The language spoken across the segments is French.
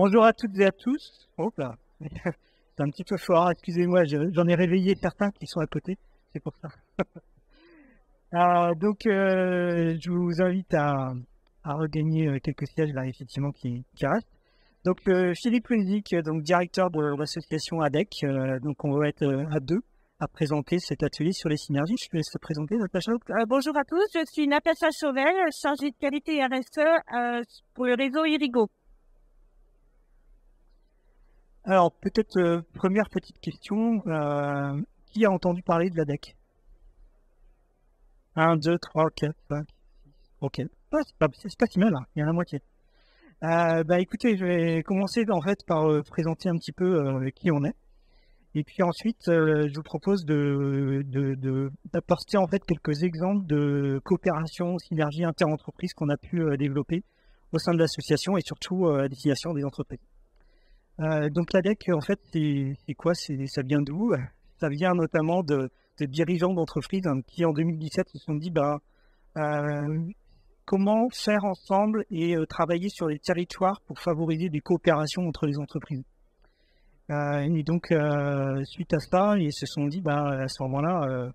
Bonjour à toutes et à tous. Oh là, c'est un petit peu fort, excusez-moi, j'en ai réveillé certains qui sont à côté, c'est pour ça. Je vous invite à regagner quelques sièges là, effectivement, qui restent. Donc, Philippe Luzic, donc directeur de l'association ADEC, donc on va être à deux à présenter cet atelier sur les synergies. Je te laisse te présenter, Natacha. Bonjour à tous, je suis Natacha Chauvel, chargée de qualité RSE pour le réseau Irigo. Alors, peut-être première petite question, qui a entendu parler de l'ADEC? 1, 2, 3, 4, 5, 6, ok. C'est pas si mal, hein. Il y en a la moitié. Écoutez, je vais commencer en fait par présenter un petit peu qui on est. Et puis ensuite, je vous propose d'apporter en fait quelques exemples de coopération, synergie inter-entreprise qu'on a pu développer au sein de l'association et surtout à destination des entreprises. Donc l'ADEC, en fait, c'est quoi? Ça vient d'où? Ça vient notamment de dirigeants d'entreprises qui en 2017 se sont dit comment faire ensemble et travailler sur les territoires pour favoriser des coopérations entre les entreprises. Et donc, suite à ça, ils se sont dit, à ce moment-là,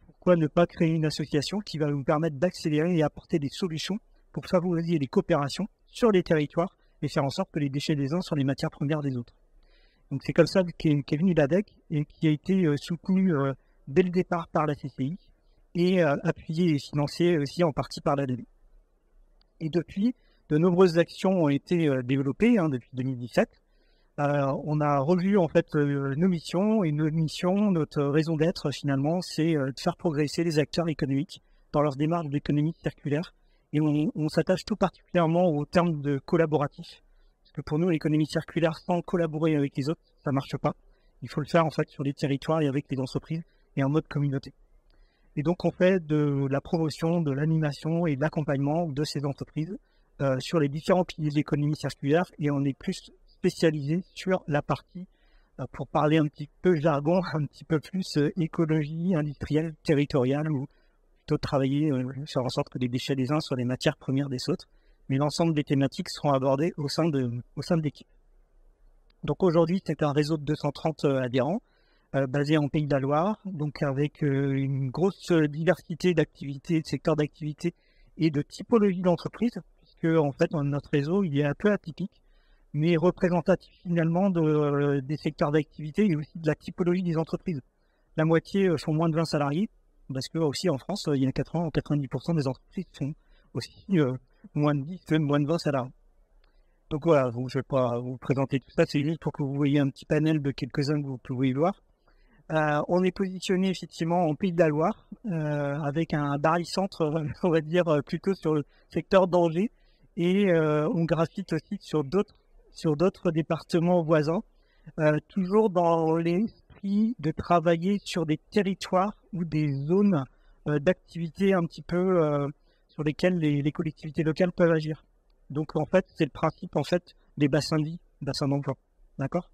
pourquoi ne pas créer une association qui va nous permettre d'accélérer et apporter des solutions pour favoriser les coopérations sur les territoires et faire en sorte que les déchets des uns soient les matières premières des autres. Donc, c'est comme ça qu'est venu l'ADEC et qui a été soutenu dès le départ par la CCI et appuyé et financé aussi en partie par l'ADB. Et depuis, de nombreuses actions ont été développées depuis 2017. On a revu en fait nos missions et notre raison d'être finalement, c'est de faire progresser les acteurs économiques dans leur démarche d'économie circulaire. Et on s'attache tout particulièrement au terme de collaboratif. Parce que pour nous, l'économie circulaire, sans collaborer avec les autres, ça ne marche pas. Il faut le faire en fait sur les territoires et avec les entreprises et en mode communauté. Et donc on fait de la promotion, de l'animation et de l'accompagnement de ces entreprises sur les différents piliers de l'économie circulaire et on est plus spécialisé sur la partie, pour parler un petit peu jargon, un petit peu plus écologie industrielle, territoriale, ou plutôt travailler, faire en sorte que les déchets des uns soient les matières premières des autres. Mais l'ensemble des thématiques seront abordées au sein de l'équipe. Donc aujourd'hui, c'est un réseau de 230 adhérents, basé en Pays de la Loire, donc avec une grosse diversité d'activités, de secteurs d'activité et de typologie d'entreprise, puisque en fait, notre réseau, il est un peu atypique, mais représentatif finalement des secteurs d'activité et aussi de la typologie des entreprises. La moitié sont moins de 20 salariés, parce que aussi en France, il y a 90% des entreprises qui sont aussi moins de 10, même moins de 20 salariés. Donc voilà, je ne vais pas vous présenter tout ça, c'est juste pour que vous voyez un petit panel de quelques-uns que vous pouvez voir. On est positionné effectivement en Pays de la Loire, avec un barycentre, on va dire, plutôt sur le secteur d'Angers, et on graphite aussi sur d'autres départements voisins, toujours dans l'esprit de travailler sur des territoires ou des zones d'activité un petit peu sur lesquelles les collectivités locales peuvent agir. Donc en fait, c'est le principe en fait des bassins de vie, bassins d'emploi, d'accord?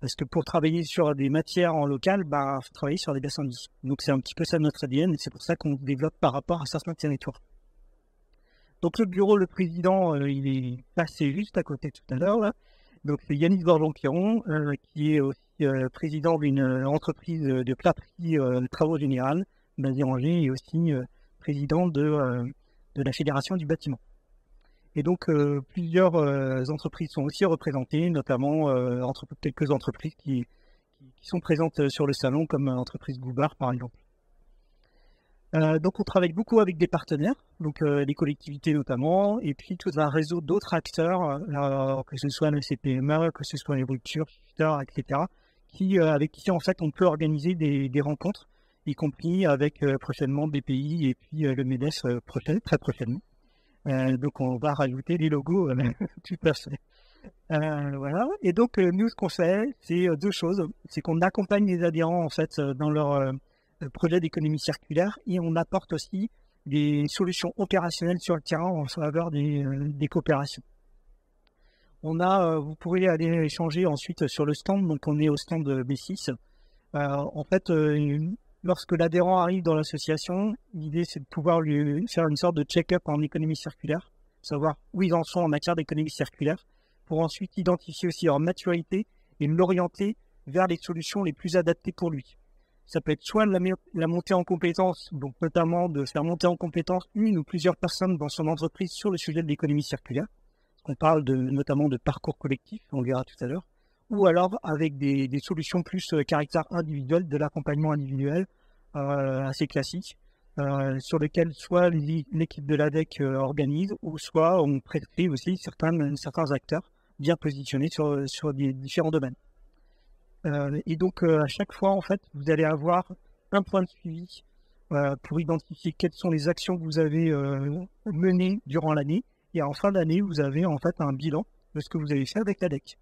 Parce que pour travailler sur des matières en local, il faut travailler sur des bassins de vie. Donc c'est un petit peu ça notre ADN et c'est pour ça qu'on développe par rapport à certains territoires. Donc le bureau, le président, il est passé juste à côté tout à l'heure là. Donc c'est Yannis Borjon-Piron, qui est aussi président d'une entreprise de plâtrerie travaux généraux basée en Angers et aussi président de la Fédération du bâtiment. Et donc plusieurs entreprises sont aussi représentées, notamment quelques entreprises qui sont présentes sur le salon, comme l'entreprise Goubard par exemple. Donc on travaille beaucoup avec des partenaires, donc les collectivités notamment, et puis tout un réseau d'autres acteurs, que ce soit le CPMA, que ce soit les ruptures, etc., avec qui en fait on peut organiser des rencontres, y compris avec prochainement BPI et puis le MEDEF très prochainement. Donc on va rajouter les logos tout à fait. Voilà. Et donc nous ce qu'on fait, c'est deux choses, c'est qu'on accompagne les adhérents en fait dans leur projet d'économie circulaire et on apporte aussi des solutions opérationnelles sur le terrain en faveur des coopérations. Vous pourrez aller échanger ensuite sur le stand, donc on est au stand B6. En fait, lorsque l'adhérent arrive dans l'association, l'idée c'est de pouvoir lui faire une sorte de check-up en économie circulaire, savoir où ils en sont en matière d'économie circulaire, pour ensuite identifier aussi leur maturité et l'orienter vers les solutions les plus adaptées pour lui. Ça peut être soit la montée en compétences, donc notamment de faire monter en compétences une ou plusieurs personnes dans son entreprise sur le sujet de l'économie circulaire. On parle notamment de parcours collectif, on verra tout à l'heure, ou alors avec des solutions plus caractère individuel, de l'accompagnement individuel assez classique, sur lesquels soit l'équipe de l'ADEC organise, ou soit on prescrit aussi certains acteurs bien positionnés sur des différents domaines. Et donc, à chaque fois, en fait, vous allez avoir un point de suivi pour identifier quelles sont les actions que vous avez menées durant l'année. Et en fin d'année, vous avez en fait un bilan de ce que vous avez fait avec l'ADEC.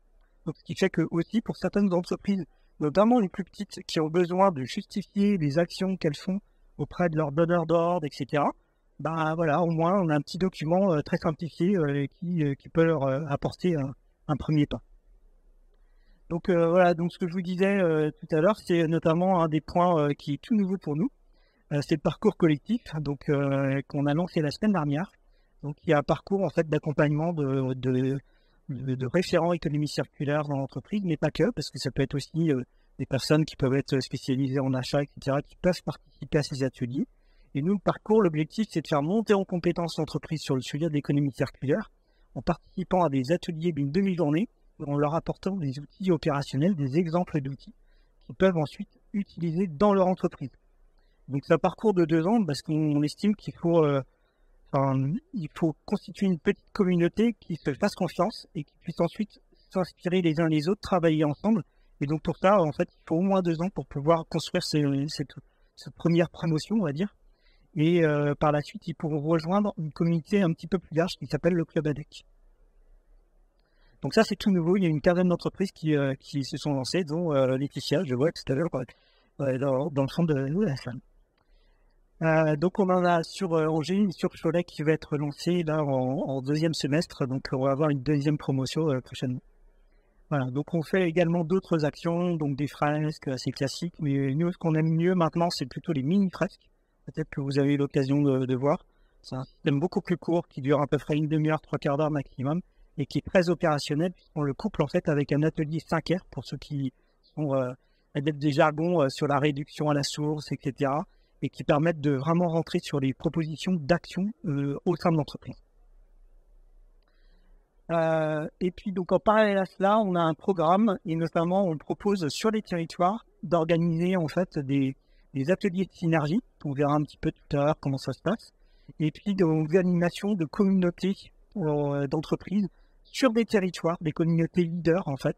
Donc, ce qui fait que aussi, pour certaines entreprises, notamment les plus petites, qui ont besoin de justifier les actions qu'elles font auprès de leurs donneurs d'ordre, etc., ben voilà, au moins, on a un petit document très simplifié qui peut leur apporter un premier pas. Donc voilà, donc ce que je vous disais tout à l'heure, c'est notamment un des points qui est tout nouveau pour nous. C'est le parcours collectif, donc qu'on a lancé la semaine dernière. Donc il y a un parcours en fait d'accompagnement de référents économie circulaire dans l'entreprise, mais pas que, parce que ça peut être aussi des personnes qui peuvent être spécialisées en achat, etc., qui peuvent participer à ces ateliers. Et nous, le parcours, l'objectif, c'est de faire monter en compétence l'entreprise sur le sujet de l'économie circulaire en participant à des ateliers d'une demi-journée, en leur apportant des outils opérationnels, des exemples d'outils qu'ils peuvent ensuite utiliser dans leur entreprise. Donc c'est un parcours de 2 ans parce qu'on estime qu'il faut, il faut constituer une petite communauté qui se fasse confiance et qui puisse ensuite s'inspirer les uns les autres, travailler ensemble. Et donc pour ça, en fait, il faut au moins 2 ans pour pouvoir construire cette première promotion, on va dire. Et par la suite, ils pourront rejoindre une communauté un petit peu plus large qui s'appelle le Club ADEC. Donc ça, c'est tout nouveau. Il y a une quinzaine d'entreprises qui se sont lancées, dont Laetitia, je vois tout à l'heure, dans le centre de la salle. Donc on en a sur Angers, une sur Cholet qui va être lancée là en deuxième semestre. Donc on va avoir une deuxième promotion prochainement. Voilà, donc on fait également d'autres actions, donc des fresques assez classiques. Mais nous, ce qu'on aime mieux maintenant, c'est plutôt les mini-fresques. Peut-être que vous avez eu l'occasion de voir. C'est un système beaucoup plus court qui dure à peu près une demi-heure, 3/4 d'heure maximum, et qui est très opérationnel puisqu'on le couple en fait avec un atelier 5R pour ceux qui sont adeptes des jargons sur la réduction à la source, etc. et qui permettent de vraiment rentrer sur les propositions d'action au sein de l'entreprise. Et puis donc en parallèle à cela, on a un programme et notamment on propose sur les territoires d'organiser en fait des ateliers de synergie. On verra un petit peu tout à l'heure comment ça se passe. Et puis des animations de communautés d'entreprises sur des territoires, des communautés leaders en fait.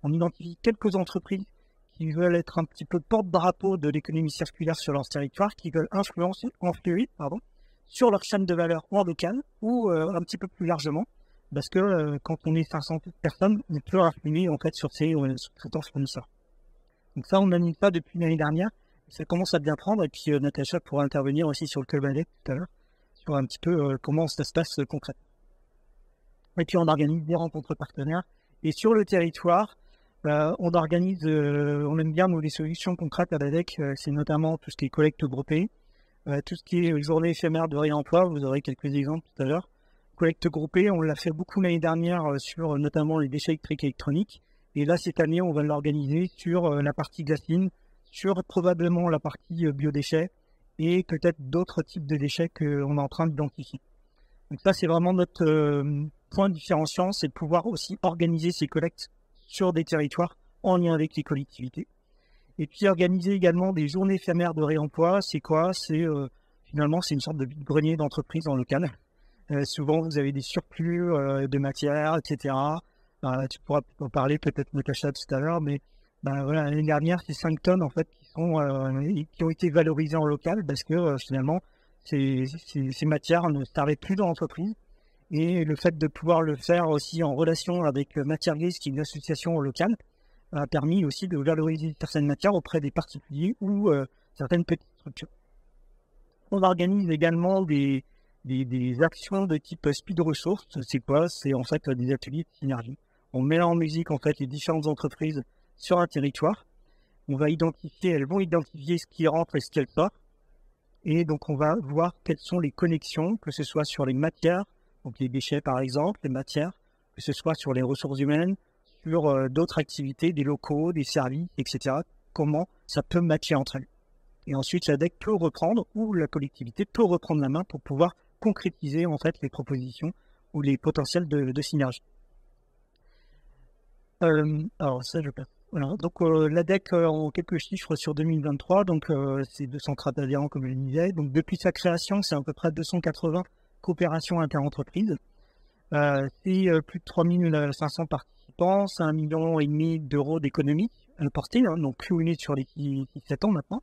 On identifie quelques entreprises qui veulent être un petit peu porte-drapeau de l'économie circulaire sur leur territoire, qui veulent influer sur leur chaîne de valeur en local ou un petit peu plus largement, parce que quand on est 500 personnes, on peut influer en fait sur ces fournisseurs. Donc ça, on anime pas depuis l'année dernière, ça commence à bien prendre, et puis Natacha pourra intervenir aussi sur le Club ADEC tout à l'heure, sur un petit peu comment ça se passe concrètement. Et puis on organise des rencontres partenaires, et sur le territoire, on organise, on aime bien nous les solutions concrètes à l'ADEC, c'est notamment tout ce qui est collecte groupée, tout ce qui est journée éphémère de réemploi, vous aurez quelques exemples tout à l'heure. Collecte groupée, on l'a fait beaucoup l'année dernière sur notamment les déchets électriques et électroniques, et là cette année on va l'organiser sur la partie glassine, sur probablement la partie biodéchets, et peut-être d'autres types de déchets qu'on est en train d'identifier. Donc ça c'est vraiment notre point différenciant, c'est de pouvoir aussi organiser ces collectes sur des territoires en lien avec les collectivités. Et puis organiser également des journées éphémères de réemploi, c'est quoi? C'est finalement c'est une sorte de vide-grenier d'entreprise en local. Souvent vous avez des surplus de matière, etc. Tu pourras en parler peut-être Natacha tout à l'heure, mais voilà, l'année dernière c'est 5 tonnes en fait qui ont été valorisées en local parce que finalement ces matières ne servaient plus dans l'entreprise. Et le fait de pouvoir le faire aussi en relation avec Matière Grise, qui est une association locale, a permis aussi de valoriser certaines matières auprès des particuliers ou certaines petites structures. On organise également des actions de type speed ressources. C'est quoi? C'est en fait des ateliers de synergie. On met en musique en fait les différentes entreprises sur un territoire. Elles vont identifier ce qui rentre et ce qui sort. Et donc on va voir quelles sont les connexions, que ce soit sur les matières, donc les déchets par exemple, les matières, que ce soit sur les ressources humaines, sur d'autres activités, des locaux, des services, etc. Comment ça peut matcher entre elles. Et ensuite, la DEC peut reprendre, ou la collectivité peut reprendre la main pour pouvoir concrétiser en fait les propositions ou les potentiels de synergie. Alors ça, je passe. Voilà. Donc la DEC, en quelques chiffres sur 2023, donc c'est 230 adhérents comme je le disais. Donc depuis sa création, c'est à peu près 280 coopérations interentreprises. C'est plus de 3500 participants, c'est 1,5 million d'euros d'économie importée, hein, donc cumulée sur les 6-7 ans maintenant.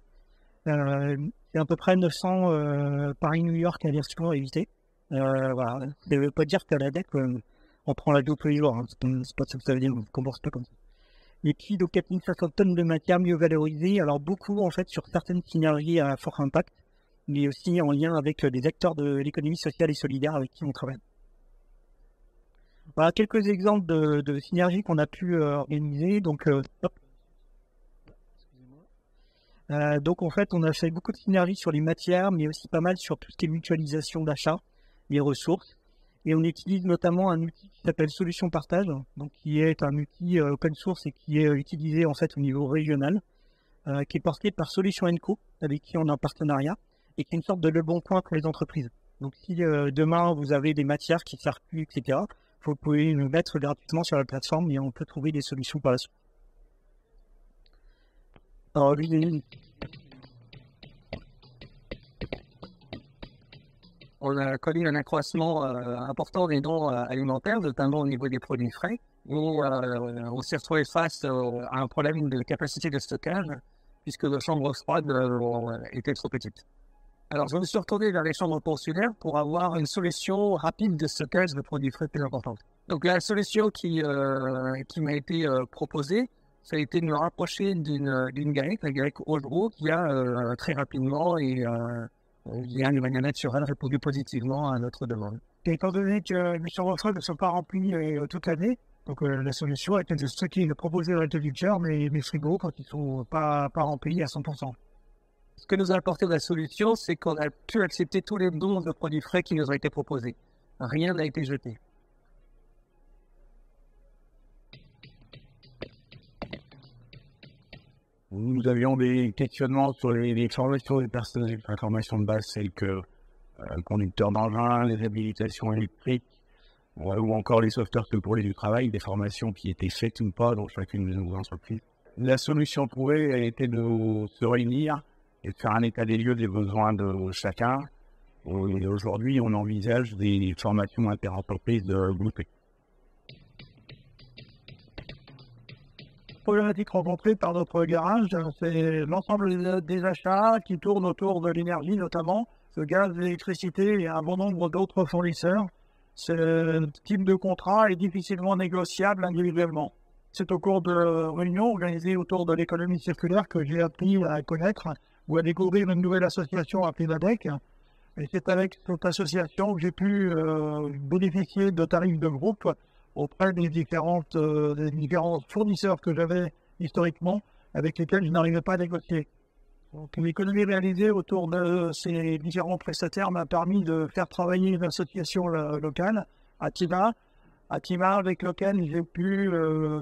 C'est à peu près 900 Paris-New York aversions à éviter. Voilà. Ça ne veut pas dire qu'à la DEC, on prend l'avion tous les jours. Hein. C'est pas ça que ça veut dire, on ne commence pas comme ça. Et puis, donc, 4500 tonnes de matière mieux valorisée. Alors, beaucoup, en fait, sur certaines synergies à fort impact, mais aussi en lien avec des acteurs de l'économie sociale et solidaire avec qui on travaille. Voilà quelques exemples de synergies qu'on a pu organiser. Donc, donc, en fait, on a fait beaucoup de synergies sur les matières, mais aussi pas mal sur tout ce qui est mutualisation d'achat, les ressources. Et on utilise notamment un outil qui s'appelle Solution Partage, donc qui est un outil open source et qui est utilisé en fait au niveau régional, qui est porté par Solution & Co, avec qui on a un partenariat, et qui est une sorte de le bon coin pour les entreprises. Donc si demain vous avez des matières qui ne servent plus, etc., vous pouvez le mettre gratuitement sur la plateforme et on peut trouver des solutions par la suite. Alors, on a connu un accroissement important des dons alimentaires, notamment au niveau des produits frais, où on s'est retrouvé face à un problème de capacité de stockage, puisque nos chambres froides étaient trop petites. Alors, je me suis retourné vers les chambres consulaires pour avoir une solution rapide de stockage de produits frais plus importante. Donc, la solution qui m'a été proposée, ça a été de me rapprocher d'une GAEC, la GAEC Augereau, qui a très rapidement et de manière naturelle répondu positivement à notre demande. Et étant donné que les chambres froides ne sont pas remplies toute l'année, donc la solution était de stocker, de proposer dans l'interrupteur mes frigos quand ils ne sont pas remplis à 100%. Ce que nous a apporté la solution, c'est qu'on a pu accepter tous les dons de produits frais qui nous ont été proposés. Rien n'a été jeté. Nous avions des questionnements sur les formations des personnels, la formation de base, celles que conducteurs d'engins, les habilitations électriques, ou encore les sauveteurs secourus du travail, des formations qui étaient faites ou pas dans chacune de nos entreprises. La solution trouvée a été de se réunir et de faire un état des lieux des besoins de chacun. Et aujourd'hui, on envisage des formations interentreprises groupées. Problématique rencontrée par notre garage, c'est l'ensemble des achats qui tournent autour de l'énergie, notamment le gaz, l'électricité et un bon nombre d'autres fournisseurs. Ce type de contrat est difficilement négociable individuellement. C'est au cours de réunions organisées autour de l'économie circulaire que j'ai appris à connaître ou à découvrir une nouvelle association appelée la DEC. Et c'est avec cette association que j'ai pu bénéficier de tarifs de groupe auprès des différents fournisseurs que j'avais historiquement, avec lesquels je n'arrivais pas à négocier. Donc, l'économie réalisée autour de ces différents prestataires m'a permis de faire travailler une association locale, Atima, avec laquelle j'ai pu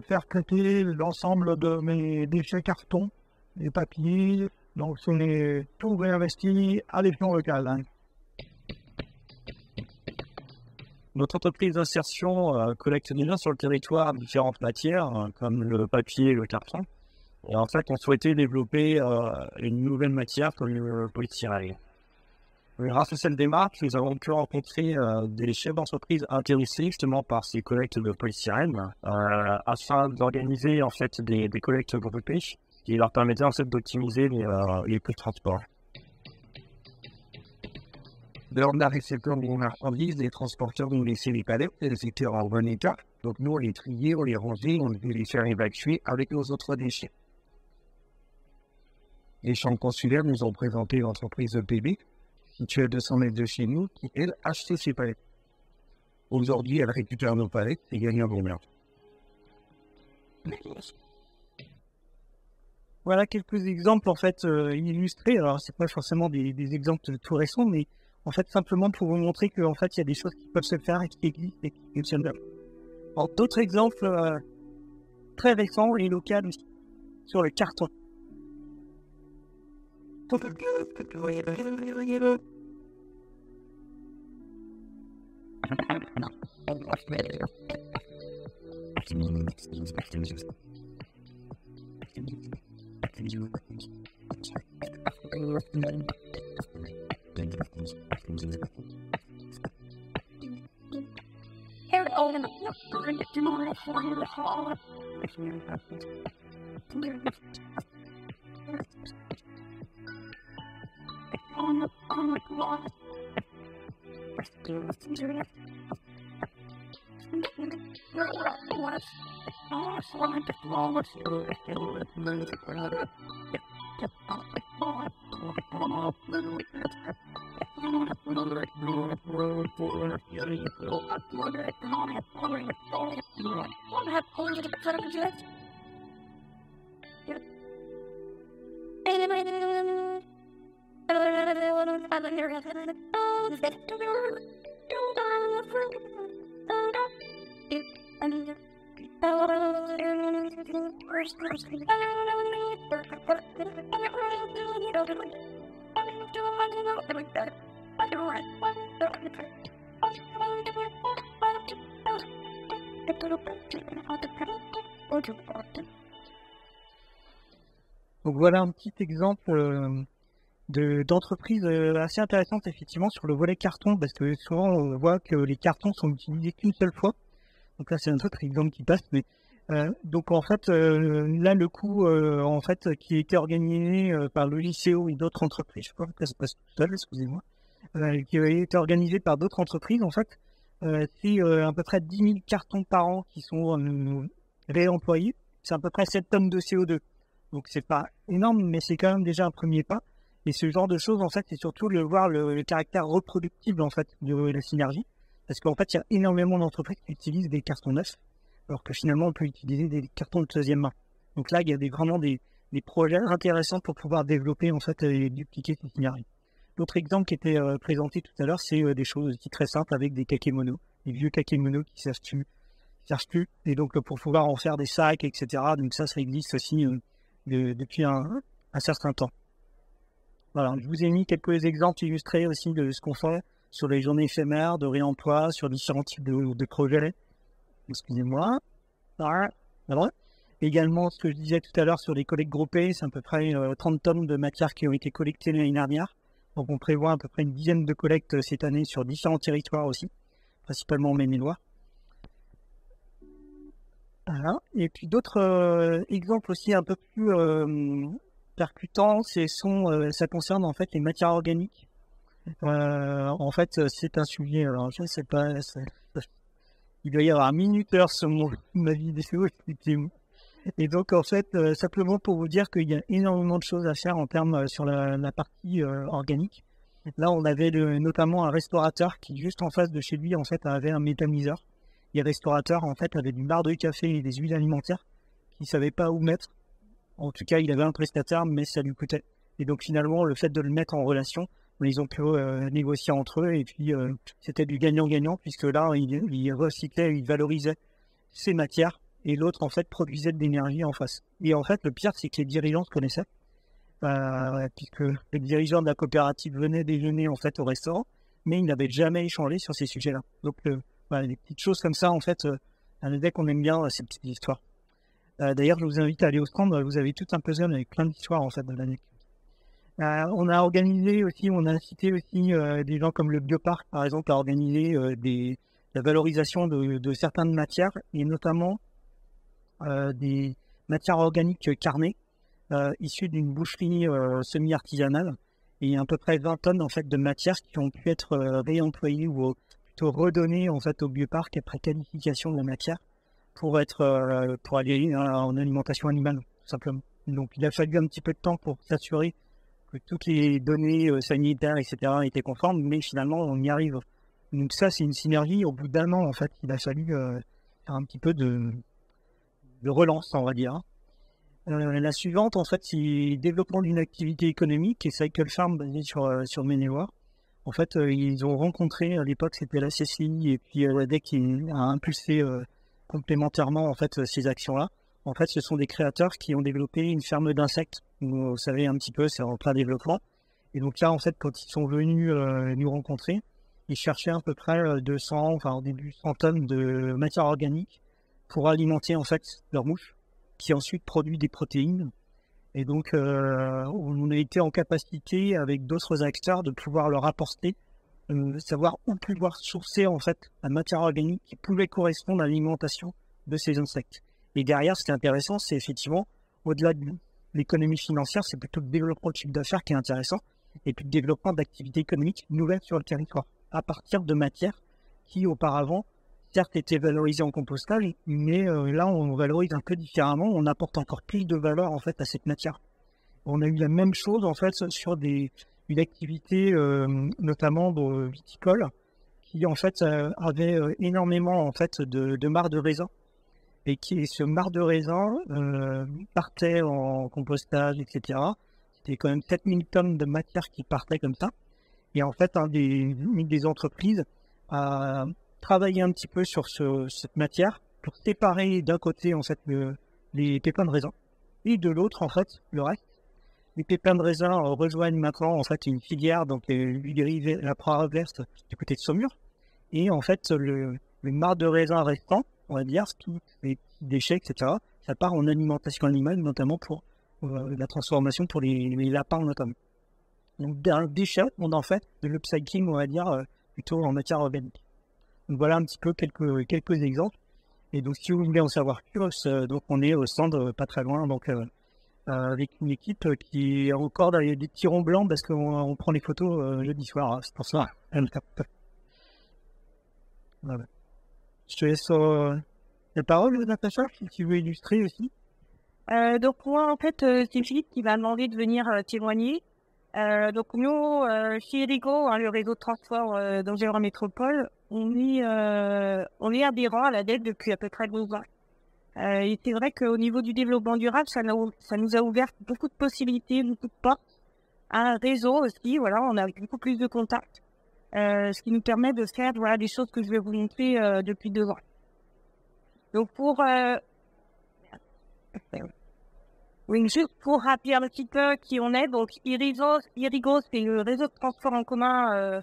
faire traiter l'ensemble de mes déchets cartons, les papiers, donc c'est tout réinvesti à l'échelon local. Hein. Notre entreprise d'insertion collecte déjà sur le territoire différentes matières, comme le papier et le carton. Et en fait, on souhaitait développer une nouvelle matière comme le polystyrène. Grâce à cette démarche, nous avons pu rencontrer des chefs d'entreprise intéressés justement par ces collectes de polystyrène afin d'organiser en fait des collectes groupées qui leur permettaient en fait d'optimiser les coûts de transport. Lors de la réception des marchandises, les transporteurs nous laissaient les palettes, elles étaient en bon état. Donc nous, on les triait, on les rangeait, on devait les faire évacuer avec nos autres déchets. Les chambres consulaires nous ont présenté l'entreprise EPB, située à 200 mètres de chez nous, qui, elle, achetait ces palettes. Aujourd'hui, elle récupère nos palettes et gagne un bon merde. Voilà quelques exemples en fait illustrés. Alors c'est pas forcément des exemples tout récents, mais en fait simplement pour vous montrer qu'en fait il y a des choses qui peuvent se faire et qui existent et qui fonctionnent bien. Alors, d'autres exemples très récents et locaux aussi, sur le carton. Donc voilà un petit exemple d'entreprise assez intéressante effectivement sur le volet carton, parce que souvent on voit que les cartons sont utilisés qu'une seule fois. Donc là c'est un autre exemple qui passe, mais donc en fait là le coût en fait qui a été organisé par le lycéo et d'autres entreprises, je sais pas pourquoi ça passe tout seul, excusez-moi, qui a été organisé par d'autres entreprises en fait, c'est à peu près 10 000 cartons par an qui sont réemployés, c'est à peu près 7 tonnes de CO2. Donc c'est pas énorme, mais c'est quand même déjà un premier pas. Et ce genre de choses, en fait, c'est surtout voir le caractère reproductible, en fait, de la synergie. Parce qu'en fait, il y a énormément d'entreprises qui utilisent des cartons neufs, alors que finalement, on peut utiliser des cartons de deuxième main. Donc là, il y a vraiment des projets intéressants pour pouvoir développer, en fait, et dupliquer ces synergies. L'autre exemple qui était présenté tout à l'heure, c'est des choses aussi très simples avec des kakémonos, des vieux kakémonos qui ne servent plus. Et donc, pour pouvoir en faire des sacs, etc. Donc ça existe aussi depuis un certain temps. Voilà, je vous ai mis quelques exemples illustrés aussi de ce qu'on fait sur les journées éphémères, de réemploi, sur différents types de projets. Excusez-moi. Voilà. Également, ce que je disais tout à l'heure sur les collectes groupées, c'est à peu près 30 tonnes de matières qui ont été collectées l'année dernière. Donc on prévoit à peu près une dizaine de collectes cette année sur différents territoires aussi, principalement en Maine-et-Loire. Voilà. Et puis d'autres exemples aussi un peu plus percutants, ça concerne en fait les matières organiques. En fait, c'est un sujet, alors je ne sais pas, il doit y avoir un minuteur sur ma vidéo, effectivement. Et donc en fait, simplement pour vous dire qu'il y a énormément de choses à faire en termes sur la partie organique. Là, on avait notamment un restaurateur qui, juste en face de chez lui, en fait, avait un méthaniseur. Et le restaurateur, en fait, avait du barre de café et des huiles alimentaires qu'il ne savait pas où mettre. En tout cas, il avait un prestataire, mais ça lui coûtait. Et donc, finalement, le fait de le mettre en relation, ils ont pu négocier entre eux. Et puis, c'était du gagnant-gagnant, puisque là, il recyclait, il valorisait ses matières. Et l'autre, en fait, produisait de l'énergie en face. Et en fait, le pire, c'est que les dirigeants se connaissaient. Puisque les dirigeants de la coopérative venaient déjeuner, en fait, au restaurant. Mais ils n'avaient jamais échangé sur ces sujets-là. Donc, voilà, des petites choses comme ça, en fait, dès qu'on aime bien ces petites histoires. D'ailleurs, je vous invite à aller au stand, vous avez tout un puzzle avec plein d'histoires, en fait, de l'année. On a organisé aussi, on a incité aussi des gens comme le Bioparc, par exemple, à organiser la valorisation de certaines matières, et notamment des matières organiques carnées, issues d'une boucherie semi-artisanale, et à peu près 20 tonnes, en fait, de matières qui ont pu être réemployées ou redonner en fait au bioparc après qualification de la matière pour aller en alimentation animale tout simplement. Donc il a fallu un petit peu de temps pour s'assurer que toutes les données sanitaires etc étaient conformes, mais finalement on y arrive. Donc ça c'est une synergie. Au bout d'un an en fait il a fallu faire un petit peu de relance, on va dire. La suivante en fait c'est développement d'une activité économique et Cycle Farm basée sur Maine-et-Loire. En fait, ils ont rencontré, à l'époque, c'était la CCI, et puis l'ADEC qui a impulsé complémentairement en fait ces actions-là. En fait, ce sont des créateurs qui ont développé une ferme d'insectes. Vous savez un petit peu, c'est en plein développement. Et donc là, en fait, quand ils sont venus nous rencontrer, ils cherchaient à peu près 200, enfin au début 100 tonnes de matière organique pour alimenter en fait leurs mouches, qui ensuite produit des protéines. Et donc, on a été en capacité, avec d'autres acteurs, de pouvoir leur apporter, savoir où pouvoir sourcer en fait la matière organique qui pouvait correspondre à l'alimentation de ces insectes. Et derrière, ce qui est intéressant, c'est effectivement, au-delà de l'économie financière, c'est plutôt le développement de chiffre d'affaires qui est intéressant, et puis le développement d'activités économiques nouvelles sur le territoire, à partir de matières qui auparavant, certes, étaient valorisées en compostage, mais là, on valorise un peu différemment, on apporte encore plus de valeur en fait à cette matière. On a eu la même chose en fait sur une activité notamment viticole, qui en fait avait énormément en fait de marc de raisin, et ce marc de raisin partait en compostage, etc. C'était quand même 7000 tonnes de matière qui partaient comme ça. Et en fait, une des entreprises a travaillé un petit peu sur cette matière pour séparer d'un côté en fait les pépins de raisin et de l'autre en fait le reste. Les pépins de raisin rejoignent maintenant en fait une filière, donc la Proie verte du côté de Saumur. Et en fait, le marc de raisin restant, on va dire, tous les petits déchets, etc., ça part en alimentation animale, notamment pour la transformation pour les lapins notamment. Donc d'un déchet, on en fait de l'upcycling, on va dire, plutôt en matière organique. Donc voilà un petit peu quelques exemples. Et donc si vous voulez en savoir plus, donc on est au stand pas très loin, donc avec une équipe qui est encore dans des petits ronds blancs parce qu'on prend les photos jeudi soir, hein, c'est pour ça. Voilà. Je te laisse la parole, Natacha, si tu veux illustrer aussi. Donc moi, en fait, c'est Philippe qui m'a demandé de venir témoigner. Donc nous, chez Erigo, le réseau de transport d'Angers Métropole, on est adhérent à l'ADEC depuis à peu près 12 ans. Et c'est vrai qu'au niveau du développement durable, ça nous a ouvert beaucoup de possibilités, beaucoup de portes. Un réseau aussi, voilà, on a beaucoup plus de contacts. Ce qui nous permet de faire des choses que je vais vous montrer depuis 2 ans. Donc juste pour rappeler un petit peu qui on est, donc Erigo, c'est le réseau de transport en commun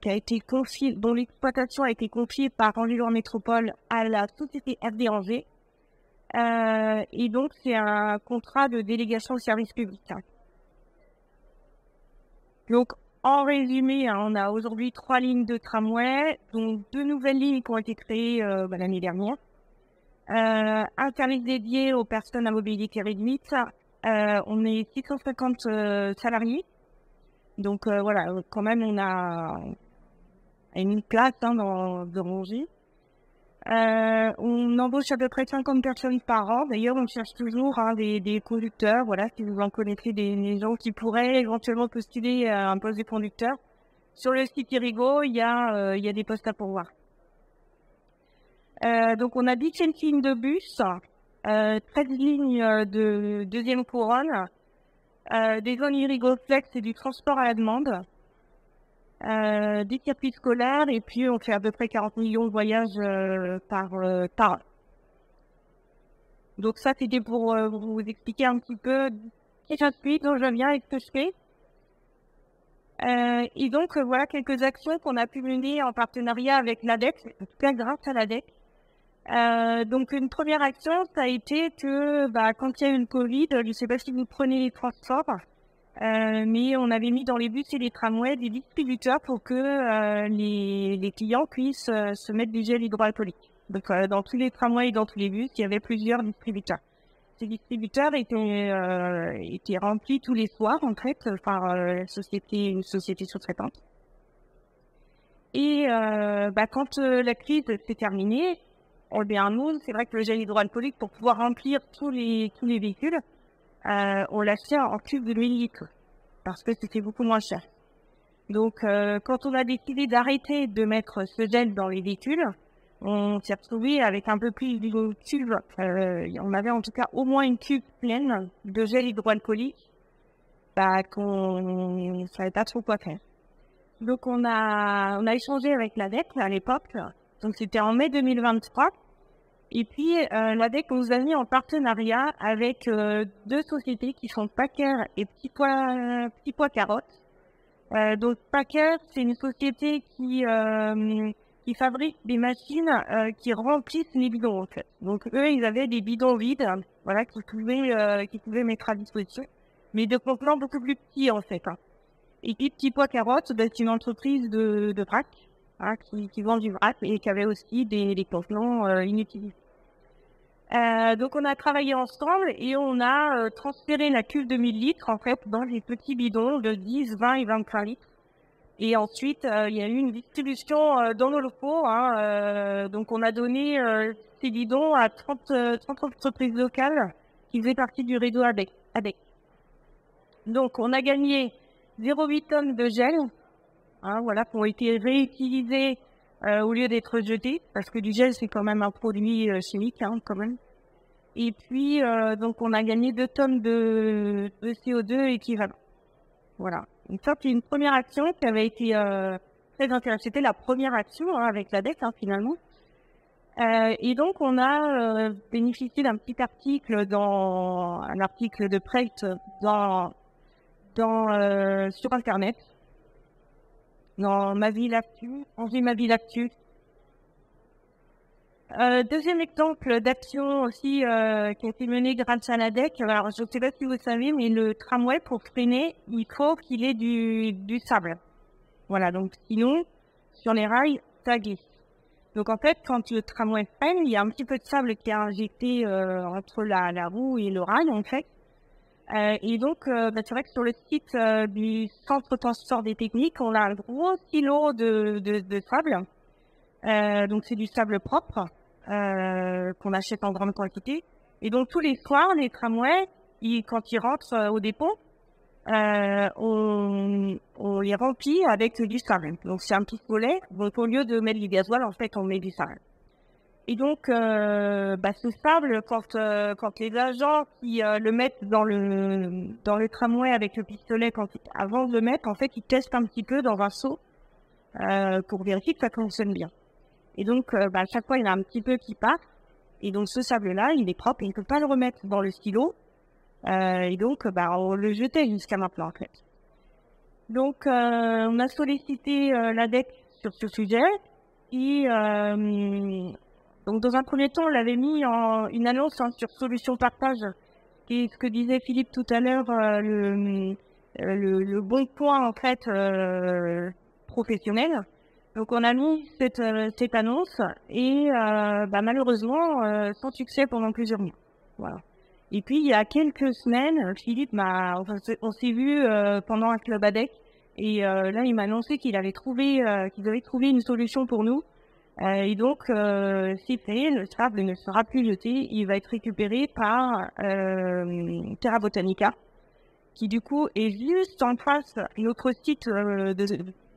qui a été confié, dont l'exploitation a été confiée par Angers Métropole à la société FD Angers. Et donc c'est un contrat de délégation au service public. Donc en résumé, on a aujourd'hui 3 lignes de tramway, dont 2 nouvelles lignes qui ont été créées l'année dernière. Un service dédié aux personnes à mobilité réduite. On est 650 salariés. Donc voilà, quand même on a une place dans Angers. On embauche à peu près 50 personnes par an. D'ailleurs, on cherche toujours des conducteurs. Voilà, si vous en connaissez des gens qui pourraient éventuellement postuler à un poste de conducteur. Sur le site Erigo, il y a des postes à pourvoir. Donc, on a 17 lignes de bus, 13 lignes de deuxième couronne, des zones Erigo Flex et du transport à la demande. Des circuits scolaires, et puis on fait à peu près 40 millions de voyages par an. Donc ça, c'était pour vous expliquer un petit peu qui je suis, d'où je viens et ce que je fais. Et donc, voilà quelques actions qu'on a pu mener en partenariat avec l'ADEC, en tout cas grâce à l'ADEC. Donc, une première action, ça a été que quand il y a eu le Covid, je ne sais pas si vous prenez les transports, mais on avait mis dans les bus et les tramways des distributeurs pour que les clients puissent se mettre du gel hydroalcoolique. Donc dans tous les tramways et dans tous les bus, il y avait plusieurs distributeurs. Ces distributeurs étaient remplis tous les soirs en fait par une société sous-traitante. Et quand la crise s'est terminée, nous, c'est vrai que le gel hydroalcoolique, pour pouvoir remplir tous les véhicules, on l'achetait en cubes de 1000 litres parce que c'était beaucoup moins cher. Donc, quand on a décidé d'arrêter de mettre ce gel dans les véhicules, on s'est retrouvé avec un peu plus de cubes. On avait en tout cas au moins une cube pleine de gel hydroalcoolique qu'on ne savait pas trop quoi faire. Donc, on a échangé avec l'ADEC à l'époque. Donc, c'était en mai 2023. Et puis, l'ADEC nous a mis en partenariat avec deux sociétés qui sont Packer et Petit Pois Carottes. Donc, Packer, c'est une société qui fabrique des machines qui remplissent les bidons, en fait. Donc, eux, ils avaient des bidons vides, voilà, qu'ils pouvaient mettre à disposition, mais de contenants beaucoup plus petits, en fait. Hein. Et puis, Petit Pois Carottes, c'est une entreprise de vrac, hein, qui vend du vrac et qui avait aussi des contenants inutilisés. Donc on a travaillé ensemble et on a transféré la cuve de 1000 litres en fait dans des petits bidons de 10, 20 et 25 litres. Et ensuite il y a eu une distribution dans nos locaux. Hein, donc on a donné ces bidons à 30 entreprises locales qui faisaient partie du réseau ADEC. Donc on a gagné 0,8 tonnes de gel, hein, voilà, qui ont été réutilisés au lieu d'être jetés, parce que du gel c'est quand même un produit chimique, hein, quand même. Et puis donc on a gagné 2 tonnes de CO2 équivalent. Voilà. Donc ça c'est une première action qui avait été très intéressante. C'était la première action hein, avec l'ADEC hein, finalement. Et donc on a bénéficié d'un petit article un article de presse sur internet. Dans Ma Ville Actu, Ma Ville Actu. Deuxième exemple d'action aussi qui a été menée grâce à l'ADEC. Alors, je ne sais pas si vous savez, mais le tramway, pour freiner, il faut qu'il ait du sable. Voilà, donc sinon, sur les rails, ça glisse. Donc en fait, quand le tramway freine, il y a un petit peu de sable qui est injecté entre la roue et le rail, en fait. Et donc, c'est vrai que sur le site du Centre Transport des Techniques, on a un gros silo de sable. Donc, c'est du sable propre qu'on achète en grande quantité. Et donc, tous les soirs, les tramways, quand ils rentrent au dépôt, on les remplit avec du sable. Donc, c'est un pistolet. Donc, au lieu de mettre du gasoil, en fait, on met du sable. Et donc, ce sable, quand les agents qui le mettent dans le tramway avec le pistolet, avant de le mettre, en fait, ils testent un petit peu dans un seau pour vérifier que ça fonctionne bien. Et donc, à chaque fois, il y en a un petit peu qui part. Et donc, ce sable-là, il est propre et on ne peut pas le remettre dans le stylo. Et donc, on le jetait jusqu'à maintenant, en fait. Donc, on a sollicité l'ADEC sur ce sujet. Et donc, dans un premier temps, on l'avait mis en une annonce sur Solutions Partage, qui est ce que disait Philippe tout à l'heure, le bon point, en fait, professionnel. Donc, on a mis cette annonce et malheureusement, sans succès pendant plusieurs mois. Voilà. Et puis, il y a quelques semaines, Philippe on s'est vu pendant un club ADEC et là, il m'a annoncé qu'ils avaient trouvé une solution pour nous. Et donc, c'est fait, le sable ne sera plus jeté, il va être récupéré par Terra Botanica, qui du coup est juste en face de notre site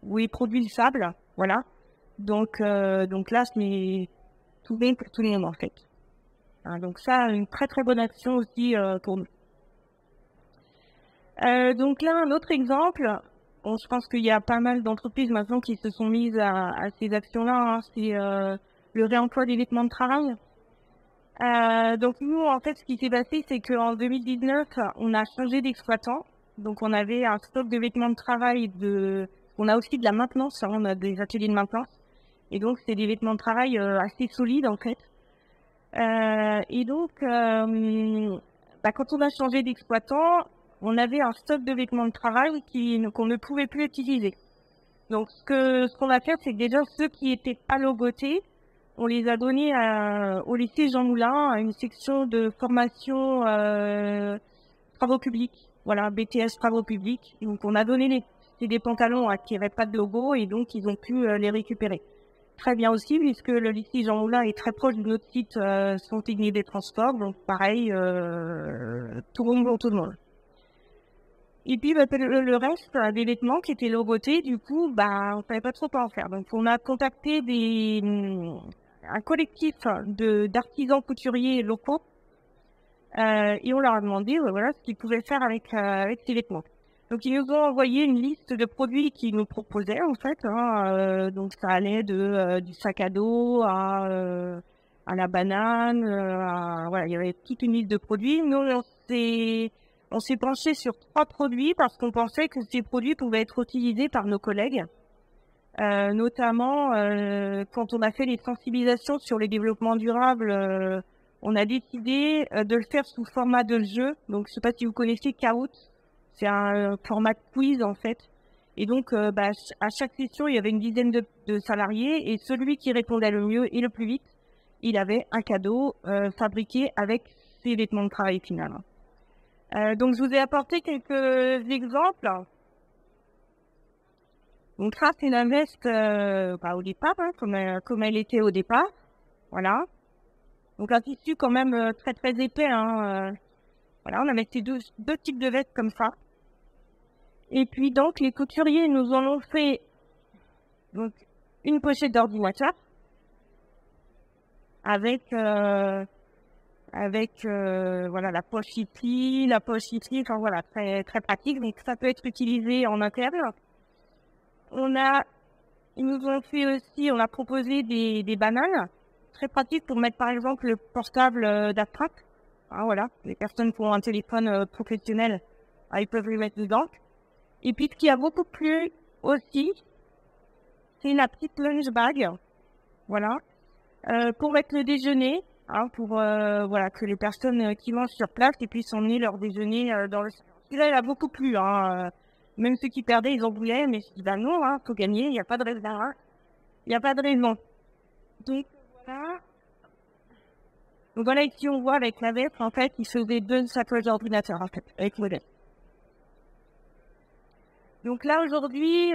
où il produit le sable, voilà. Donc là, c'est tout bien pour tout le monde en fait. Hein, donc ça, une très très bonne action aussi pour nous. Donc là, un autre exemple. Bon, je pense qu'il y a pas mal d'entreprises maintenant qui se sont mises à ces actions-là. Hein. C'est le réemploi des vêtements de travail. Donc nous, en fait, ce qui s'est passé, c'est qu'en 2019, on a changé d'exploitant. Donc on avait un stock de vêtements de travail. On a aussi de la maintenance. Hein. On a des ateliers de maintenance. Et donc c'est des vêtements de travail assez solides en fait. Et donc, quand on a changé d'exploitant, on avait un stock de vêtements de travail qu'on ne pouvait plus utiliser. Donc, ce qu'on a fait, c'est que déjà, ceux qui étaient pas logotés, on les a donnés au lycée Jean Moulin, à une section de formation travaux publics. Voilà, BTS travaux publics. Donc, on a donné des pantalons qui n'avaient pas de logo et donc, ils ont pu les récupérer. Très bien aussi, puisque le lycée Jean Moulin est très proche de notre site Son Technique des Transports. Donc, pareil, tout le monde pour tout le monde. Et puis, le reste des vêtements qui étaient logotés, du coup, on savait pas trop quoi en faire. Donc, on a contacté un collectif d'artisans couturiers locaux et on leur a demandé ce qu'ils pouvaient faire avec ces vêtements. Donc, ils nous ont envoyé une liste de produits qu'ils nous proposaient, en fait. Hein, donc, ça allait du sac à dos à à la banane, voilà, il y avait toute une liste de produits. Nous, on s'est penché sur 3 produits parce qu'on pensait que ces produits pouvaient être utilisés par nos collègues, notamment quand on a fait les sensibilisations sur les développements durables. On a décidé de le faire sous format de jeu. Donc, je sais pas si vous connaissez Kahoot. C'est un format de quiz, en fait. Et donc, à chaque session, il y avait une dizaine de salariés. Et celui qui répondait le mieux et le plus vite, il avait un cadeau fabriqué avec ses vêtements de travail final. Donc, je vous ai apporté quelques exemples. Donc, ça, c'est la veste au départ, comme elle était au départ. Voilà. Donc, un tissu quand même très, très épais. Voilà, on avait ces deux types de vestes comme ça. Et puis, donc, les couturiers nous en ont fait donc, une pochette d'ordinateur avec voilà, la poche ici, enfin voilà, très, très pratique. Donc, ça peut être utilisé en interne. Ils nous ont fait aussi, on a proposé des bananes, très pratiques pour mettre par exemple le portable d'Astrat. Voilà, les personnes qui ont un téléphone professionnel, ils peuvent le mettre dedans. Et puis ce qui a beaucoup plu aussi, c'est la petite lunch bag, voilà, pour mettre le déjeuner, pour voilà, que les personnes qui mangent sur place et puissent emmener leur déjeuner dans le salon. Celui-là, il a beaucoup plu, même ceux qui perdaient, ils en voulaient, mais je dis, non, faut gagner, il n'y a pas de raison. Il n'y a pas de raison. Donc, voilà. Donc, voilà, ici, on voit avec la veste, en fait, ils faisaient 2 sacoches d'ordinateur, en fait, avec le veste. Donc là, aujourd'hui,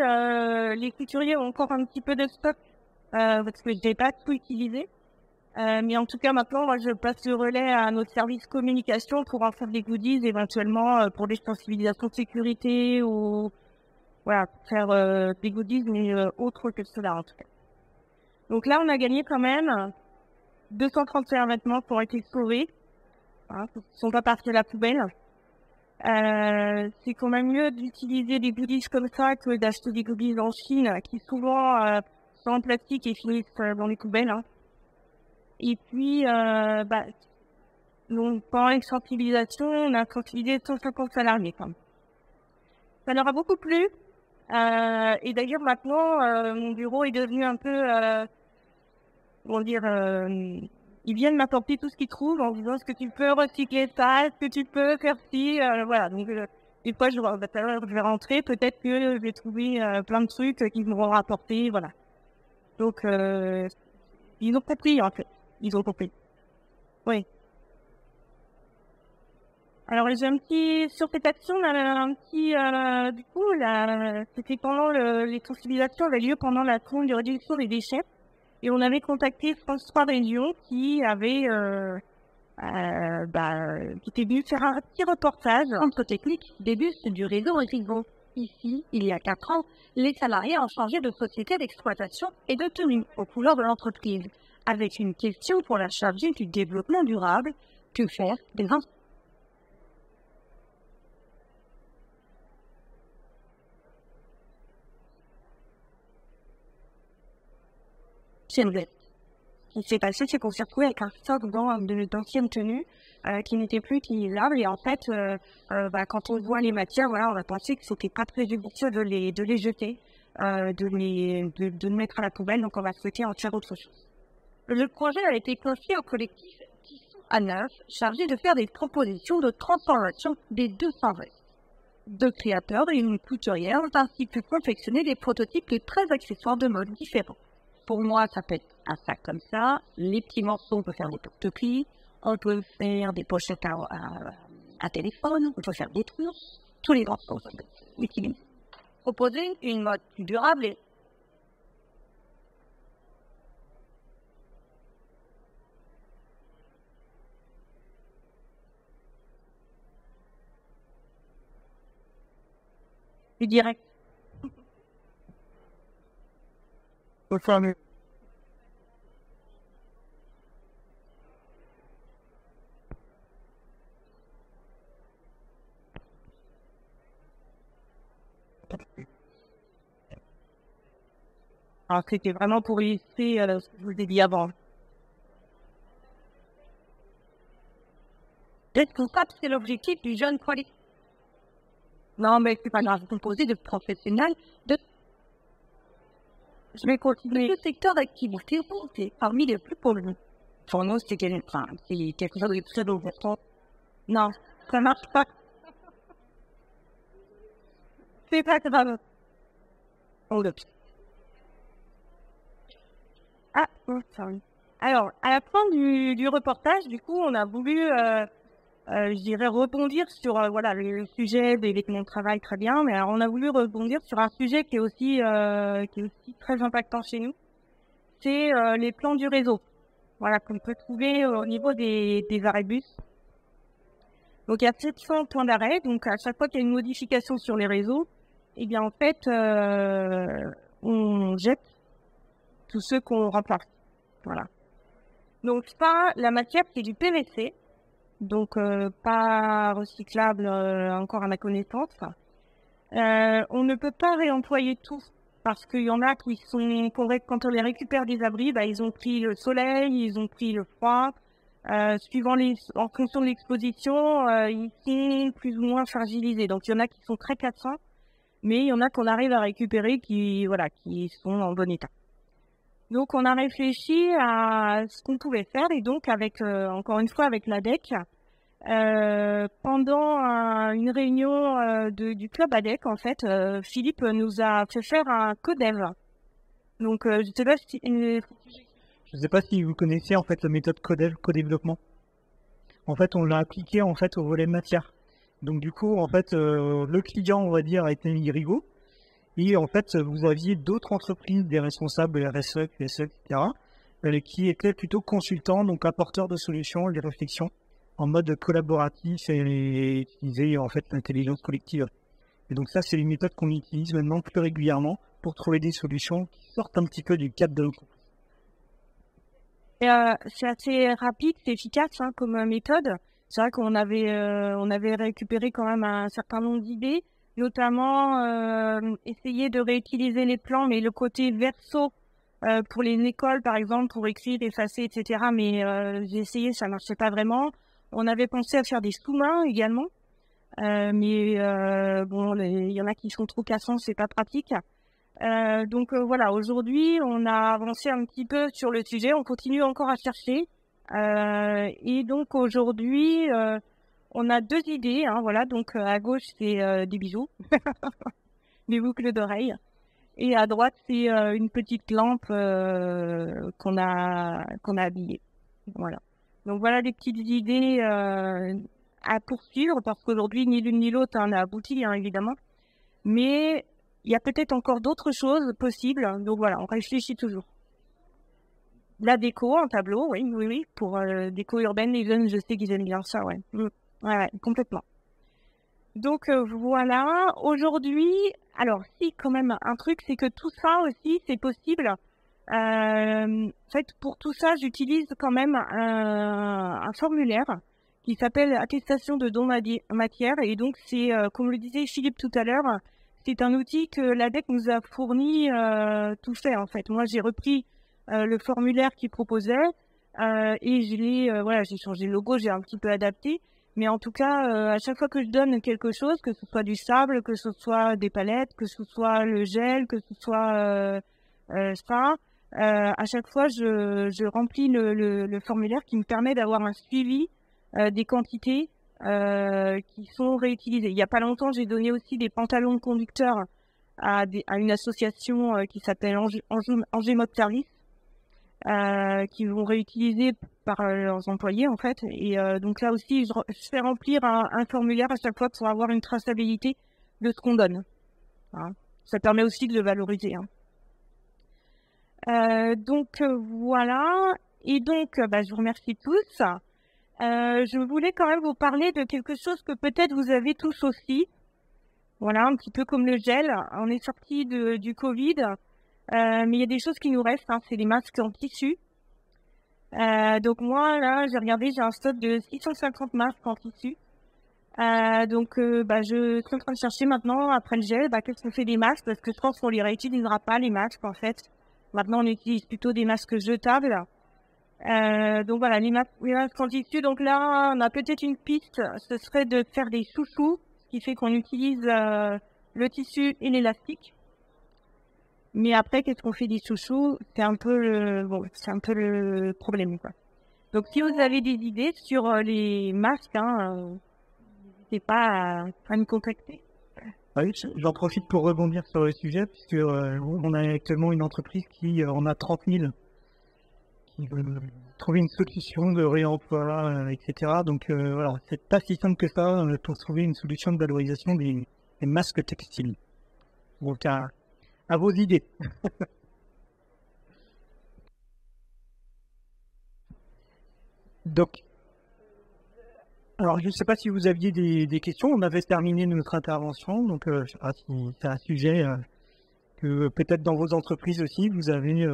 les couturiers ont encore un petit peu de stock, parce que je n'ai pas tout utilisé. Mais en tout cas, maintenant, moi, je passe le relais à notre service communication pour en faire des goodies, éventuellement, pour des sensibilisations de sécurité ou, voilà, faire des goodies, mais autres que cela, en tout cas. Donc là, on a gagné quand même 231 vêtements qui ont été sauvés, qui ne sont pas partis à la poubelle. C'est quand même mieux d'utiliser des goodies comme ça que d'acheter des goodies en Chine, qui souvent sont en plastique et finissent dans les poubelles. Et puis, donc, pendant les sensibilisations, on a sensibilisé 150 salariés. Quand même. Ça leur a beaucoup plu. Et d'ailleurs, maintenant, mon bureau est devenu un peu, ils viennent m'apporter tout ce qu'ils trouvent en disant est-ce que tu peux recycler ça, est-ce que tu peux faire ci, voilà. Donc, des fois, je vais rentrer, peut-être que je vais trouver plein de trucs qu'ils m'auront rapporté, voilà. Donc, ils ont compris, en fait. Ils ont compris. Oui. Alors, j'ai sur cette action, du coup, c'était pendant les sensibilisations avaient lieu pendant la semaine de réduction des déchets. Et on avait contacté France 3 Région qui avait, qui était venu faire un petit reportage. Centre technique des bus du réseau Rigaud. Ici, il y a 4 ans, les salariés ont changé de société d'exploitation et de tenue aux couleurs de l'entreprise, avec une question pour la chargée du développement durable, que faire des Ce qui s'est passé, c'est qu'on s'est retrouvé avec un stock d'anciennes tenues qui n'étaient plus utilisables. Et en fait, quand on voit les matières, voilà, on a pensé que c'était pas très judicieux de les jeter, de les mettre à la poubelle. Donc, on va souhaiter en faire autre chose. Le projet a été confié au collectif à 9, chargé de faire des propositions de transformation des 200 vestes. 2 créateurs et une couturière ont ainsi pu confectionner des prototypes de 13 accessoires de mode différents. Pour moi, ça peut être un sac comme ça. Les petits morceaux, on peut faire des porte-clés. On peut faire des pochettes à téléphone. On peut faire des trousses. Tous les morceaux sont utilisés. Proposer une mode plus durable et plus direct. Alors, c'était vraiment pour illustrer ce que je vous ai dit avant. responsable, c'est l'objectif du jeune collectif. Non, mais c'est pas grave, composé de professionnels de... Je vais continuer. Le secteur d'activité, c'est parmi les plus polluants. Pour nous, c'est quelque chose de très important. Non, ça marche pas. C'est pas grave. Ah, sorry. Alors, à la fin du reportage, du coup, on a voulu, je dirais, rebondir sur voilà, le sujet des vêtements de travail, très bien, mais alors, on a voulu rebondir sur un sujet qui est aussi très impactant chez nous. C'est les plans du réseau. Voilà, qu'on peut trouver au niveau des arrêts bus. Donc, il y a 700 points d'arrêt. Donc, à chaque fois qu'il y a une modification sur les réseaux, eh bien, en fait, on jette tous ceux qu'on remplace. Voilà. Donc, ça, la matière, c'est du PVC. Donc, pas recyclable encore à ma connaissance. On ne peut pas réemployer tout. Parce qu'il y en a qui sont, quand on les récupère des abris, bah, ils ont pris le soleil, ils ont pris le froid. En fonction de l'exposition, ils sont plus ou moins fragilisés. Donc, il y en a qui sont très cassants, mais il y en a qu'on arrive à récupérer qui sont en bon état. Donc, on a réfléchi à ce qu'on pouvait faire et donc, encore une fois, avec l'ADEC, pendant une réunion du club ADEC, en fait, Philippe nous a fait faire un codev. Donc, je sais pas si vous connaissez en fait la méthode codev, co-développement. En fait, on l'a appliqué en fait au volet matière. Donc, du coup, en fait, le client, on va dire, a été mis Rigaud. Et en fait, vous aviez d'autres entreprises, des responsables RSE, QSE, etc., qui étaient plutôt consultants, donc apporteurs de solutions, des réflexions en mode collaboratif et utiliser en fait l'intelligence collective. Et donc ça, c'est une méthode qu'on utilise maintenant plus régulièrement pour trouver des solutions qui sortent un petit peu du cadre de l'entreprise. C'est assez rapide, c'est efficace comme méthode. C'est vrai qu'on avait récupéré quand même un certain nombre d'idées, notamment essayer de réutiliser les plans, mais le côté verso pour les écoles, par exemple, pour écrire, effacer, etc. Mais j'ai essayé, ça marchait pas vraiment. On avait pensé à faire des sous-mains également, mais bon, il y en a qui sont trop cassants, c'est pas pratique. Donc voilà, aujourd'hui, on a avancé un petit peu sur le sujet, on continue encore à chercher. Et donc aujourd'hui, on a 2 idées. Voilà, donc à gauche, c'est des bijoux, des boucles d'oreilles. Et à droite, c'est une petite lampe qu'on a habillée. Voilà. Donc voilà des petites idées à poursuivre, parce qu'aujourd'hui, ni l'une ni l'autre n'a abouti, évidemment. Mais il y a peut-être encore d'autres choses possibles. Donc voilà, on réfléchit toujours. La déco en tableau, oui. Pour déco urbaine, les jeunes, je sais qu'ils aiment bien ça, ouais. Ouais, complètement. Donc voilà, aujourd'hui, alors si quand même un truc, c'est que tout ça aussi, c'est possible. En fait, pour tout ça, j'utilise quand même un formulaire qui s'appelle attestation de don matière. Et donc, c'est, comme le disait Philippe tout à l'heure, c'est un outil que l'ADEC nous a fourni tout fait, en fait. Moi, j'ai repris le formulaire qu'il proposait et j'ai changé le logo, j'ai un petit peu adapté. Mais en tout cas, à chaque fois que je donne quelque chose, que ce soit du sable, que ce soit des palettes, que ce soit le gel, que ce soit ça, à chaque fois, je remplis le formulaire qui me permet d'avoir un suivi des quantités qui sont réutilisées. Il n'y a pas longtemps, j'ai donné aussi des pantalons de conducteurs à une association qui s'appelle Angers Mode Service, qui vont réutiliser par leurs employés, en fait. Et donc là aussi, je fais remplir un formulaire à chaque fois pour avoir une traçabilité de ce qu'on donne. Ça permet aussi de le valoriser. Donc voilà. Et donc, je vous remercie tous. Je voulais quand même vous parler de quelque chose que peut-être vous avez tous aussi. Voilà, un petit peu comme le gel. On est sorti du Covid, mais il y a des choses qui nous restent. C'est des masques en tissu. Donc moi, là, j'ai regardé, j'ai un stock de 650 masques en tissu. Donc, je suis en train de chercher maintenant, après le gel, qu'est-ce qu'on fait des masques, parce que je pense qu'on les réutilisera pas, les masques, en fait. Maintenant, on utilise plutôt des masques jetables. Donc voilà, les masques anti-tissu. Donc là, on a peut-être une piste, ce serait de faire des chouchous, ce qui fait qu'on utilise le tissu et l'élastique. Mais après, qu'est-ce qu'on fait des chouchous? C'est un peu le problème, quoi. Donc si vous avez des idées sur les masques, n'hésitez pas à me contacter. Oui, j'en profite pour rebondir sur le sujet, puisque on a actuellement une entreprise qui en a 30 000, qui veut trouver une solution de réemploi, etc. Donc voilà, c'est pas si simple que ça pour trouver une solution de valorisation des masques textiles. Donc à vos idées. Donc, alors je ne sais pas si vous aviez des questions. On avait terminé notre intervention, donc je sais pas si c'est un sujet que peut-être dans vos entreprises aussi, vous avez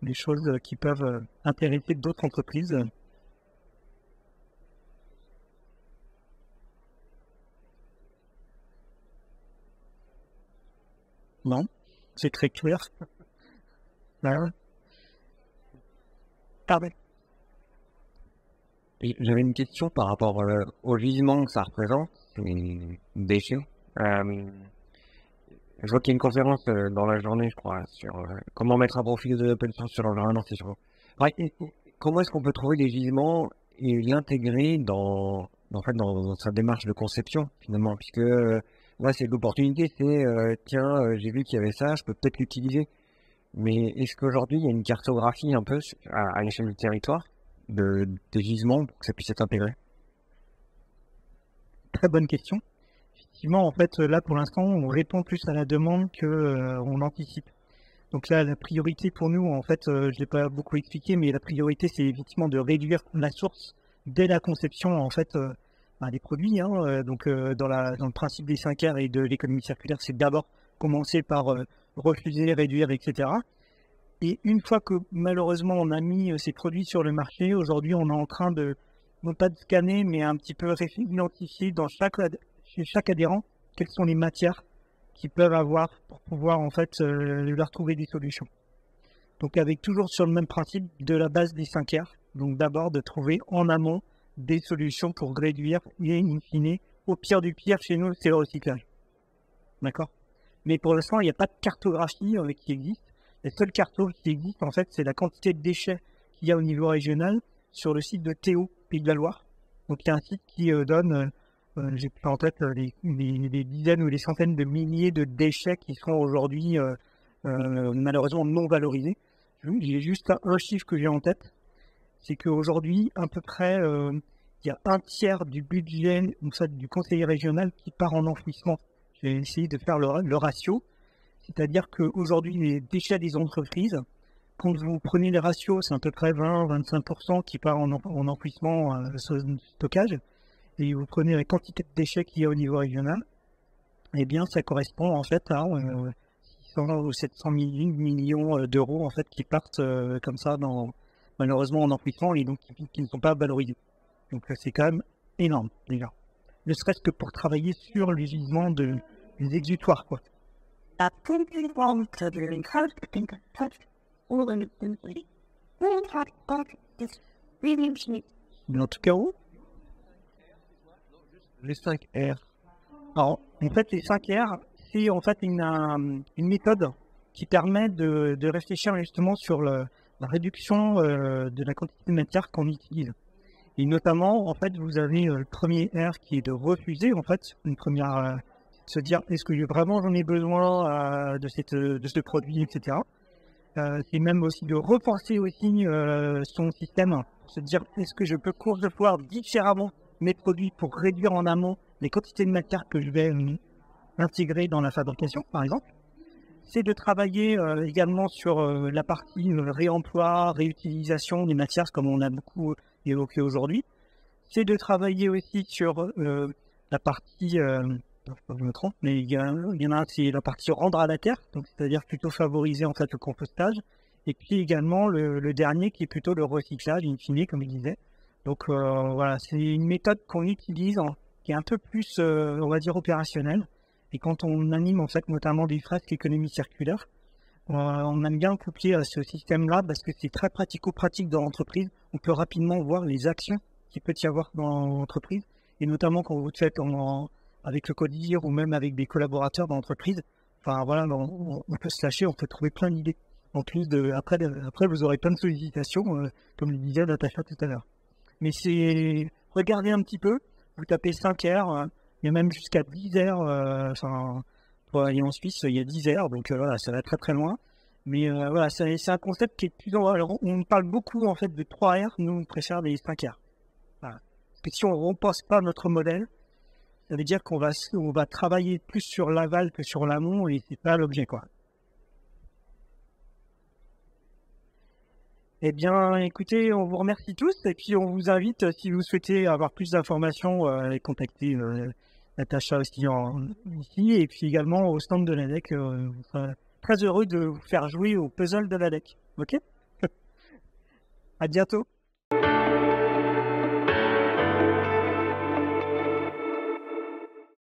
des choses qui peuvent intéresser d'autres entreprises. Non, c'est très clair. Pardon. J'avais une question par rapport au gisement que ça représente, les déchets. Je vois qu'il y a une conférence dans la journée, je crois, sur comment mettre à profit de l'open source sur l'environnement. C'est sûr. Ouais, comment est-ce qu'on peut trouver des gisements et l'intégrer dans sa démarche de conception, finalement, puisque là, c'est l'opportunité, c'est tiens, j'ai vu qu'il y avait ça, je peux peut-être l'utiliser. Mais est-ce qu'aujourd'hui, il y a une cartographie un peu à l'échelle du territoire des gisements pour que ça puisse être intégré? Très bonne question. Effectivement, en fait, là, pour l'instant, on répond plus à la demande que on anticipe. Donc là, la priorité pour nous, en fait, je ne l'ai pas beaucoup expliqué, mais la priorité, c'est effectivement de réduire la source dès la conception, en fait, des produits. Donc, dans le principe des 5 R et de l'économie circulaire, c'est d'abord commencer par refuser, réduire, etc. Et une fois que malheureusement on a mis ces produits sur le marché, aujourd'hui on est en train de, non pas de scanner, mais un petit peu identifier chez chaque adhérent quelles sont les matières qu'ils peuvent avoir pour pouvoir en fait leur trouver des solutions. Donc avec toujours sur le même principe de la base des 5 R, donc d'abord de trouver en amont des solutions pour réduire et in fine, au pire du pire chez nous c'est le recyclage. D'accord? Mais pour l'instant il n'y a pas de cartographie qui existe. La seule carte qui existe, en fait, c'est la quantité de déchets qu'il y a au niveau régional sur le site de Théo, Pays de la Loire. Donc, il y a un site qui donne, j'ai plus en tête, les dizaines ou les centaines de milliers de déchets qui sont aujourd'hui malheureusement non valorisés. J'ai juste un chiffre que j'ai en tête, c'est qu'aujourd'hui, à peu près, il y a un tiers du budget du conseiller régional qui part en enfouissement. J'ai essayé de faire le ratio. C'est-à-dire qu'aujourd'hui, les déchets des entreprises, quand vous prenez les ratios, c'est à peu près 20-25% qui part en enfouissement, stockage, et vous prenez la quantité de déchets qu'il y a au niveau régional, eh bien, ça correspond en fait à 600 ou 700 millions d'euros en fait qui partent comme ça, malheureusement en enfouissement et donc qui ne sont pas valorisés. Donc c'est quand même énorme déjà. Ne serait-ce que pour travailler sur les gisements des exutoires, quoi. Mais en tout cas, Les 5 R. Alors, en fait, les 5 R, c'est en fait une méthode qui permet de réfléchir justement sur la réduction de la quantité de matière qu'on utilise. Et notamment, en fait, vous avez le premier R qui est de refuser, en fait, une première, se dire est-ce que vraiment j'en ai besoin de ce produit, etc. C'est même aussi de repenser aussi son système, se dire est-ce que je peux concevoir différemment mes produits pour réduire en amont les quantités de matière que je vais intégrer dans la fabrication, par exemple. C'est de travailler également sur la partie réemploi, réutilisation des matières, comme on a beaucoup évoqué aujourd'hui. C'est de travailler aussi sur la partie, je me trompe, mais il y en a un, c'est la partie rendre à la terre, donc c'est-à-dire plutôt favoriser en fait le compostage. Et puis également le dernier qui est plutôt le recyclage, in fine, comme je disais. Donc voilà, c'est une méthode qu'on utilise qui est un peu plus, on va dire, opérationnelle. Et quand on anime en fait notamment des fresques économie circulaire, on aime bien coupler à ce système-là parce que c'est très pratico-pratique dans l'entreprise. On peut rapidement voir les actions qu'il peut y avoir dans l'entreprise, et notamment quand vous le faites avec le codir ou même avec des collaborateurs dans l'entreprise. Enfin voilà, on peut se lâcher, on peut trouver plein d'idées. En plus après vous aurez plein de sollicitations, comme le disait Natacha tout à l'heure. Mais regardez un petit peu, vous tapez 5 R, il y a même jusqu'à 10 R, pour aller en Suisse, il y a 10 R, donc voilà, ça va très très loin. Mais voilà, c'est un concept qui est plus... Alors, on parle beaucoup en fait de 3 R, nous on préfère les 5 R. Voilà. Parce que si on ne repense pas notre modèle, ça veut dire qu'on va travailler plus sur l'aval que sur l'amont, et c'est pas l'objet, quoi. Eh bien, écoutez, on vous remercie tous, et puis on vous invite, si vous souhaitez avoir plus d'informations, à contacter Natacha aussi ici, et puis également au stand de l'ADEC. On sera très heureux de vous faire jouer au puzzle de l'ADEC. Ok? À bientôt.